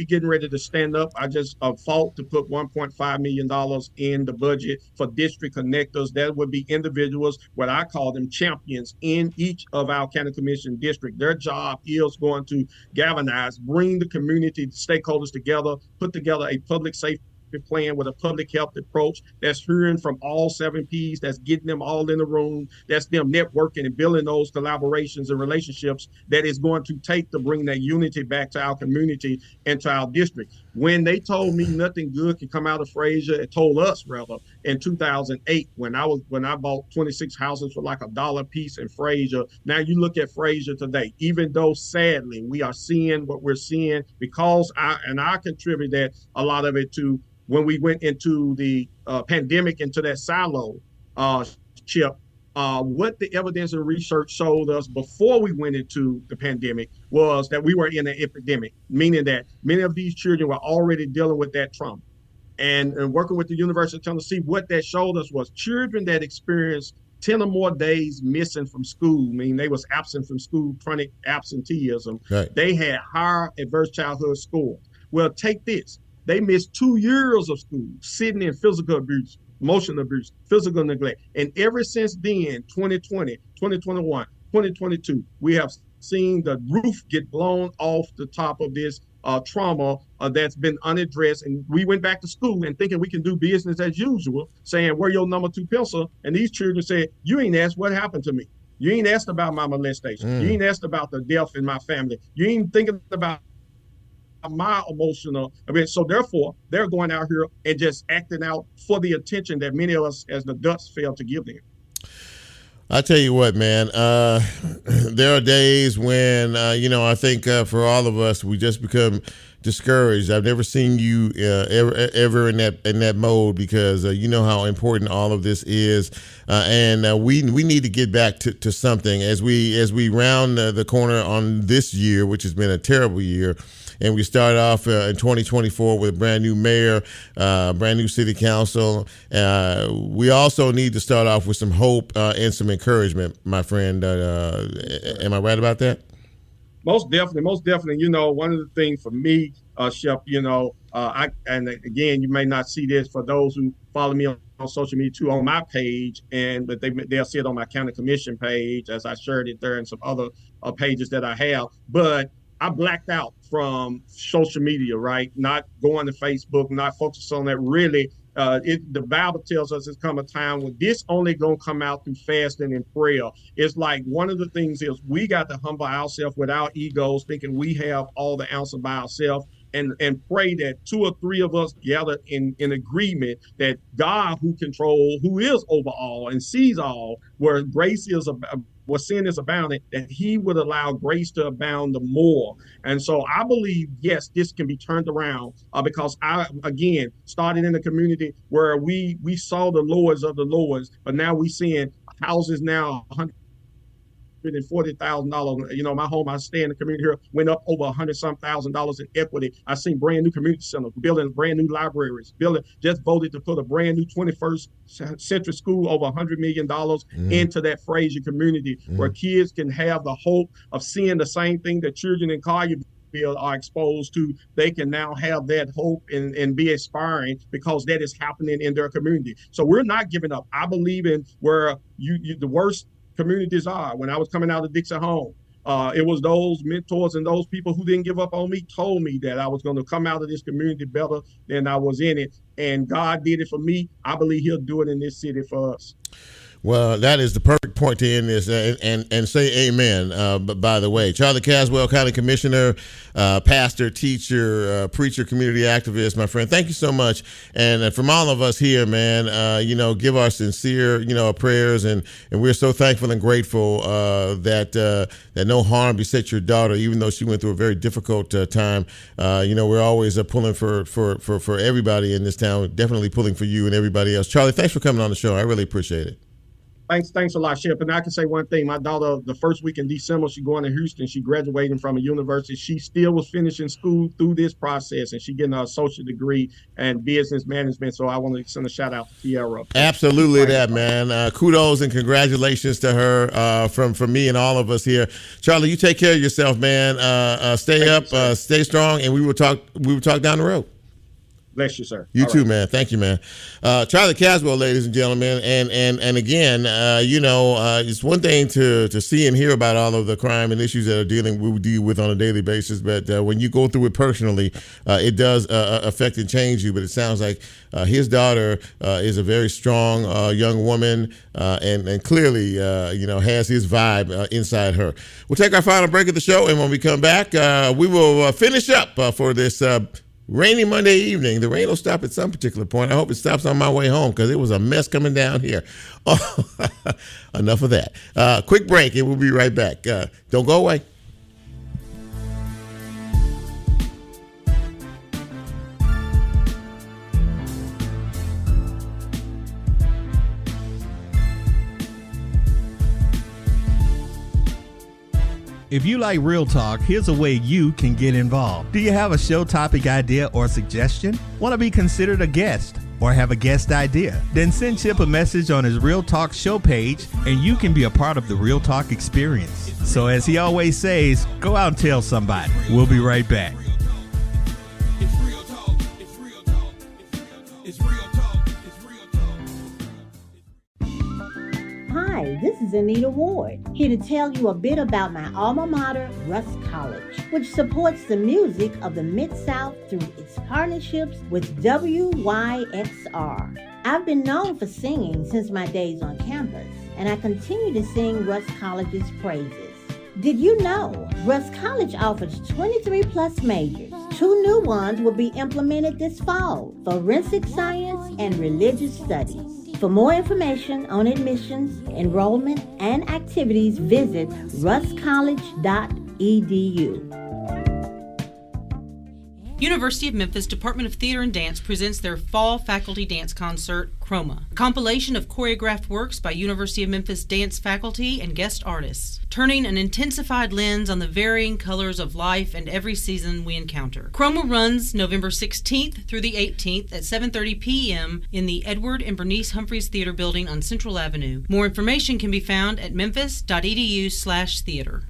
getting ready to stand up. I just fought to put $1.5 million in the budget for district connectors. That would be individuals, what I call them champions in each of our county commission district. Their job is going to galvanize, bring the community stakeholders together, put together a public safety plan with a public health approach that's hearing from all 7 Ps, that's getting them all in the room, that's them networking and building those collaborations and relationships that is going to take to bring that unity back to our community and to our district. When they told me nothing good could come out of Frazier, it told us rather in 2008 when I bought 26 houses for like $1 a piece in Frazier. Now you look at Frazier today, even though sadly we are seeing what we're seeing because I contribute that a lot of it to when we went into the pandemic, into that silo, Chip, what the evidence and research showed us before we went into the pandemic was that we were in an epidemic, meaning that many of these children were already dealing with that trauma. And working with the University of Tennessee, what that showed us was children that experienced 10 or more days missing from school, meaning they was absent from school, chronic absenteeism, right. They had higher adverse childhood scores. Well, take this. They missed 2 years of school, sitting in physical abuse, emotional abuse, physical neglect. And ever since then, 2020, 2021, 2022, we have seen the roof get blown off the top of this trauma that's been unaddressed. And we went back to school and thinking we can do business as usual, saying, where your number 2 pencil? And these children said, you ain't asked what happened to me. You ain't asked about my molestation. You ain't asked about the death in my family. You ain't thinking about my emotional. So therefore, they're going out here and just acting out for the attention that many of us as the adults fail to give them. I tell you what, man, there are days when, I think for all of us, we just become discouraged. I've never seen you ever in that mode because you know how important all of this is, and we need to get back to something as we round the corner on this year, which has been a terrible year. And we start off in 2024 with a brand new mayor, brand new city council. We also need to start off with some hope and some encouragement, my friend. Am I right about that? Most definitely. One of the things for me, Shep, and again, you may not see this for those who follow me on social media too, on my page, but they'll see it on my county commission page as I shared it there and some other pages that I have. But I blacked out from social media, right? Not going to Facebook, not focus on that. Really, the Bible tells us it's come a time when this only gonna come out through fasting and prayer. It's like one of the things is we got to humble ourselves with our egos, thinking we have all the answer by ourselves. And pray that 2 or 3 of us gather in agreement that God, who is over all and sees all, where sin is abounding, that he would allow grace to abound the more. And so I believe, yes, this can be turned around because I, again, started in a community where we saw the lords of the lords, but now we seeing houses now $140,000. You know, my home I stay in the community here went up over $100,000 in equity. I seen brand new community centers, building brand new libraries, just voted to put a brand new 21st century school over $100 million into that Fraser community where kids can have the hope of seeing the same thing that children in Collierville are exposed to. They can now have that hope and be aspiring because that is happening in their community. So we're not giving up. I believe in where the worst communities are. When I was coming out of Dixie Home, it was those mentors and those people who didn't give up on me told me that I was going to come out of this community better than I was in it. And God did it for me. I believe he'll do it in this city for us. Well, that is the perfect point to end this and say amen. But by the way, Charlie Caswel, County Commissioner, pastor, teacher, preacher, community activist, my friend, thank you so much. And from all of us here, man, give our sincere, prayers. And we're so thankful and grateful that no harm beset your daughter, even though she went through a very difficult time. We're always pulling for everybody in this town, definitely pulling for you and everybody else. Charlie, thanks for coming on the show. I really appreciate it. Thanks a lot, Shep. And I can say one thing. My daughter, the first week in December, she going to Houston. She graduating from a university. She still was finishing school through this process, and she getting her associate degree in business management. So I want to send a shout out to Tierra. Absolutely that, man. Kudos and congratulations to her from me and all of us here. Charlie, you take care of yourself, man. Stay up, stay strong, and we will talk down the road. Bless you, sir. You all too, right, man. Thank you, man. Charlie Caswel, ladies and gentlemen, and again, it's one thing to see and hear about all of the crime and issues that we deal with on a daily basis, but when you go through it personally, it does affect and change you. But it sounds like his daughter is a very strong young woman, and clearly, has his vibe inside her. We'll take our final break of the show, and when we come back, we will finish up for this rainy Monday evening. The rain will stop at some particular point. I hope it stops on my way home because it was a mess coming down here. Oh, enough of that. Quick break and we'll be right back. Don't go away. If you like Real Talk, here's a way you can get involved. Do you have a show topic idea or suggestion? Want to be considered a guest or have a guest idea? Then send Chip a message on his Real Talk show page and you can be a part of the Real Talk experience. So as he always says, go out and tell somebody. We'll be right back. Hi, this is Anita Ward, here to tell you a bit about my alma mater, Russ College, which supports the music of the Mid-South through its partnerships with WYXR. I've been known for singing since my days on campus, and I continue to sing Russ College's praises. Did you know Russ College offers 23 plus majors? 2 new ones will be implemented this fall: forensic science and religious studies. For more information on admissions, enrollment, and activities, visit russcollege.edu. University of Memphis Department of Theater and Dance presents their Fall Faculty Dance Concert, Chroma, a compilation of choreographed works by University of Memphis dance faculty and guest artists, turning an intensified lens on the varying colors of life and every season we encounter. Chroma runs November 16th through the 18th at 7:30 p.m. in the Edward and Bernice Humphreys Theater Building on Central Avenue. More information can be found at memphis.edu/theater.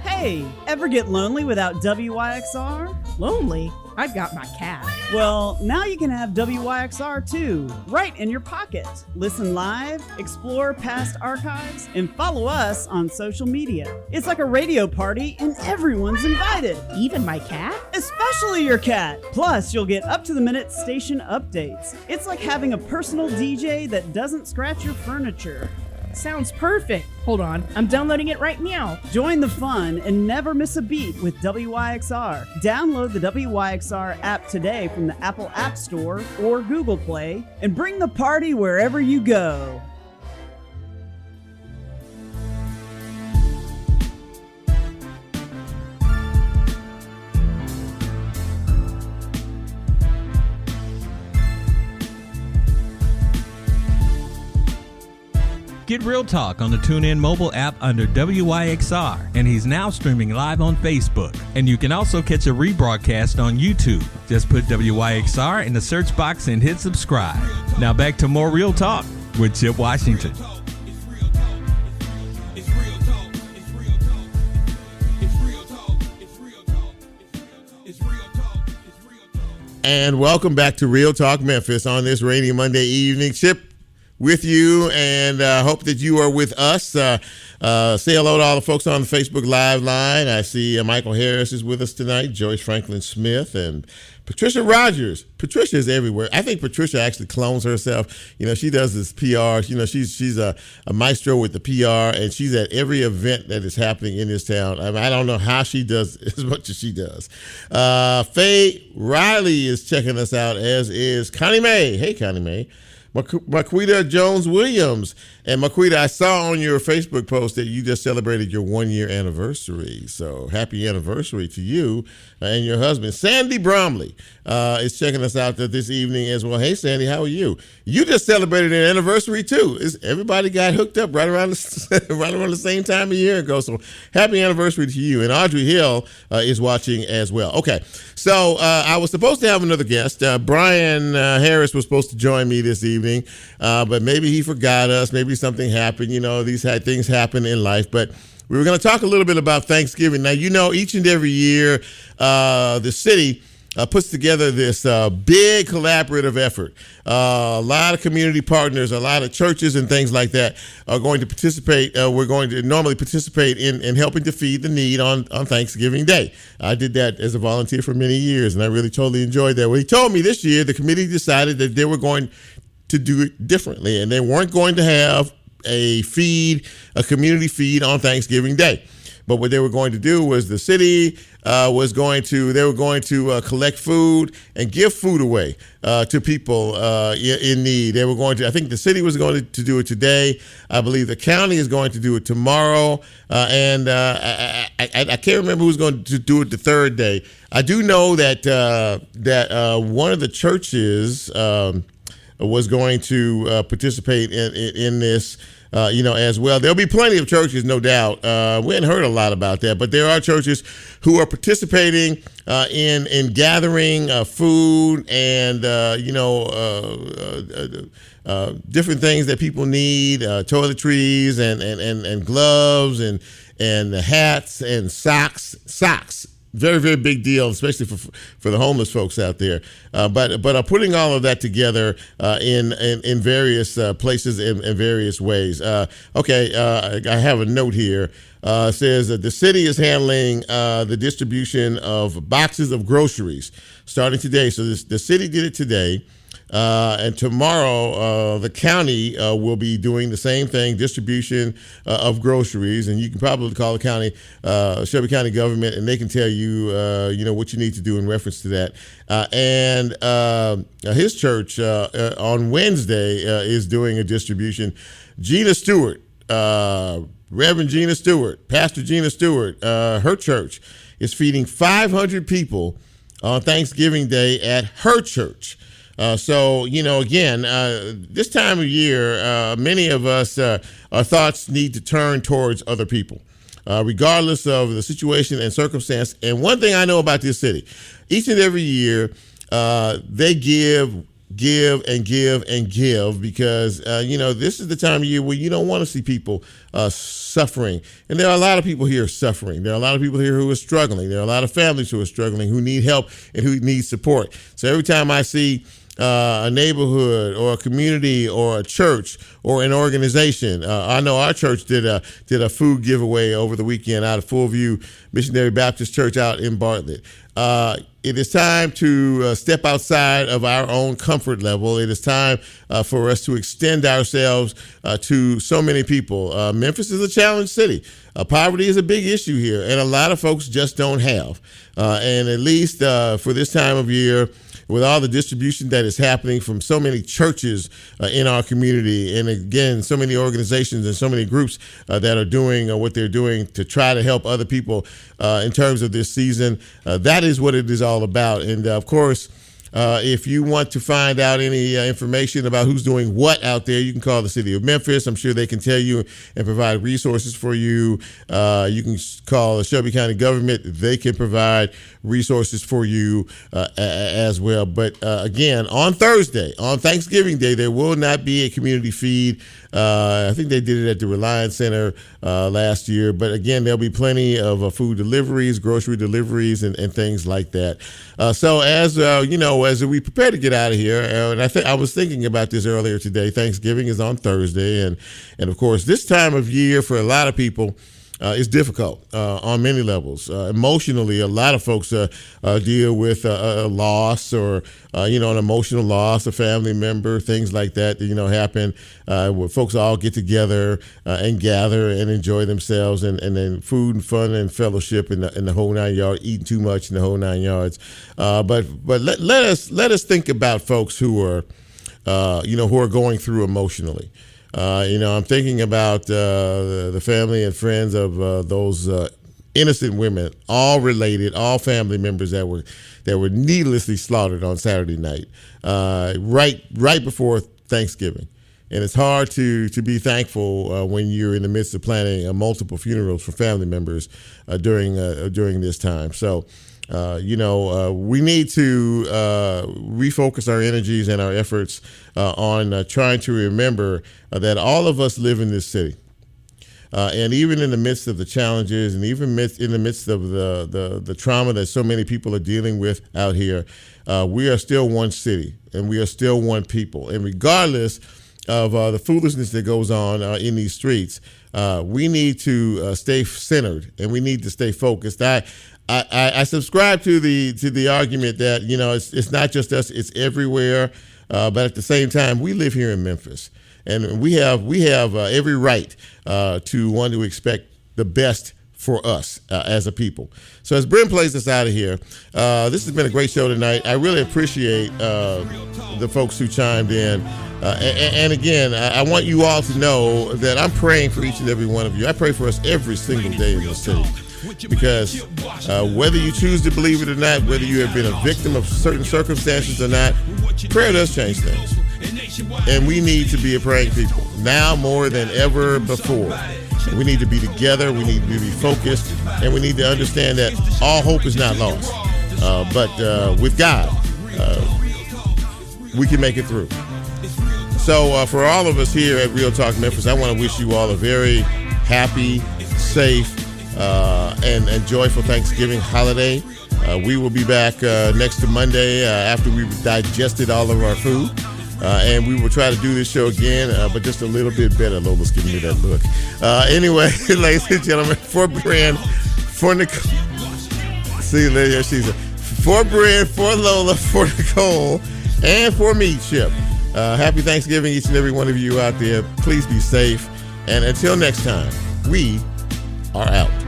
Hey, ever get lonely without WYXR? Lonely? I got my cat. Well, now you can have WYXR too, right in your pocket. Listen live, explore past archives, and follow us on social media. It's like a radio party and everyone's invited. Even my cat? Especially your cat. Plus, you'll get up-to-the-minute station updates. It's like having a personal DJ that doesn't scratch your furniture. Sounds perfect. Hold on, I'm downloading it right now. Join the fun and never miss a beat with WYXR. Download the WYXR app today from the Apple App Store or Google Play and bring the party wherever you go. Get Real Talk on the TuneIn mobile app under WYXR, and he's now streaming live on Facebook. And you can also catch a rebroadcast on YouTube. Just put WYXR in the search box and hit subscribe. Now back to more Real Talk with Chip Washington. And welcome back to Real Talk Memphis on this rainy Monday evening. Chip with you, and hope that you are with us. Say hello to all the folks on the Facebook Live line. I see Michael Harris is with us tonight, Joyce Franklin Smith, and Patricia Rogers. Patricia is everywhere. I think Patricia actually clones herself. You know, she does this PR. You know, she's a maestro with the PR, and she's at every event that is happening in this town. I mean, I don't know how she does as much as she does. Faye Riley is checking us out, as is Connie Mae. Hey, Connie Mae. Marquita Jones-Williams. And Marquita, I saw on your Facebook post that you just celebrated your 1-year anniversary. So happy anniversary to you and your husband. Sandy Bromley is checking us out this evening as well. Hey, Sandy, how are you? You just celebrated an anniversary, too. Everybody got hooked up right around the same time a year ago. So happy anniversary to you. And Audrey Hill is watching as well. Okay, so I was supposed to have another guest. Brian Harris was supposed to join me this evening, but maybe he forgot us. Maybe something happened. You know, these things happen in life. But we were going to talk a little bit about Thanksgiving. Now, you know, each and every year, the city puts together this big collaborative effort. A lot of community partners, a lot of churches and things like that are going to participate. We're going to normally participate in helping to feed the need on Thanksgiving Day. I did that as a volunteer for many years, and I really totally enjoyed that. Well, he told me this year the committee decided that they were going to do it differently, and they weren't going to have a community feed on Thanksgiving Day. But what they were going to do was the city were going to collect food and give food away to people in need. They were going to, I think the city was going to do it today. I believe the county is going to do it tomorrow. And I can't remember who's going to do it the third day. I do know that one of the churches was going to participate in this, as well. There'll be plenty of churches, no doubt. We hadn't heard a lot about that, but there are churches who are participating in gathering food and different things that people need, toiletries and gloves and hats and socks. Very, very big deal, especially for the homeless folks out there. But putting all of that together in various places in various ways. I have a note here. Says that the city is handling the distribution of boxes of groceries starting today. So the city did it today. And tomorrow, the county will be doing the same thing, distribution of groceries. And you can probably call the county, Shelby County government, and they can tell you, what you need to do in reference to that. And his church on Wednesday is doing a distribution. Gina Stewart, Reverend Gina Stewart, Pastor Gina Stewart, her church is feeding 500 people on Thanksgiving Day at her church. This time of year, many of us, our thoughts need to turn towards other people, regardless of the situation and circumstance. And one thing I know about this city, each and every year, they give give and give and give, because this is the time of year where you don't want to see people suffering. And there are a lot of people here suffering. There are a lot of people here who are struggling. There are a lot of families who are struggling, who need help and who need support. So every time I see a neighborhood or a community or a church or an organization, I know our church did a food giveaway over the weekend out of Fullview Missionary Baptist Church out in Bartlett. It is time to step outside of our own comfort level. It is time for us to extend ourselves to so many people. Memphis is a challenged city. Poverty is a big issue here, and a lot of folks just don't have. And at least for this time of year, with all the distribution that is happening from so many churches in our community, and again, so many organizations and so many groups that are doing what they're doing to try to help other people in terms of this season, that is what it is all about. And of course, if you want to find out any information about who's doing what out there, you can call the city of Memphis. I'm sure they can tell you and provide resources for you. You can call the Shelby County government. They can provide resources for you as well. But again, on Thursday, on Thanksgiving Day, there will not be a community feed. I think they did it at the Reliance Center last year. But again, there'll be plenty of food deliveries, grocery deliveries, and things like that. So as as we prepare to get out of here, and I was thinking about this earlier today. Thanksgiving is on Thursday, and of course, this time of year for a lot of people is difficult on many levels. Emotionally, a lot of folks deal with a loss or an emotional loss, a family member, things like that happen where folks all get together and gather and enjoy themselves, and then food and fun and fellowship in the whole 9 yards, eating too much in the whole 9 yards. But let us think about folks who are going through emotionally. I'm thinking about the family and friends of those innocent women, all related, all family members that were needlessly slaughtered on Saturday night, right before Thanksgiving. And it's hard to be thankful when you're in the midst of planning multiple funerals for family members during this time. So. We need to refocus our energies and our efforts on trying to remember that all of us live in this city. And even in the midst of the challenges, and even in the midst of the trauma that so many people are dealing with out here, we are still one city, and we are still one people. And regardless of the foolishness that goes on in these streets, we need to stay centered, and we need to stay focused. I subscribe to the argument that it's not just us, it's everywhere. But at the same time, we live here in Memphis, and we have every right to want to expect the best for us as a people. So as Brent plays us out of here, this has been a great show tonight. I really appreciate the folks who chimed in. And again, I want you all to know that I'm praying for each and every one of you. I pray for us every single day in this city. Because whether you choose to believe it or not, whether you have been a victim of certain circumstances or not, prayer does change things. And we need to be a praying people now more than ever before. We need to be together, we need to be focused, and we need to understand that all hope is not lost. But with God, we can make it through. So for all of us here at Real Talk Memphis, I want to wish you all a very happy, safe, and joyful Thanksgiving holiday. We will be back next to Monday after we've digested all of our food. And we will try to do this show again, but just a little bit better. Lola's giving me that look. Anyway, ladies and gentlemen, for Brent, for Nicole, for Brent, for Lola, for Nicole, and for me, Chip. Happy Thanksgiving, each and every one of you out there. Please be safe. And until next time, we are out.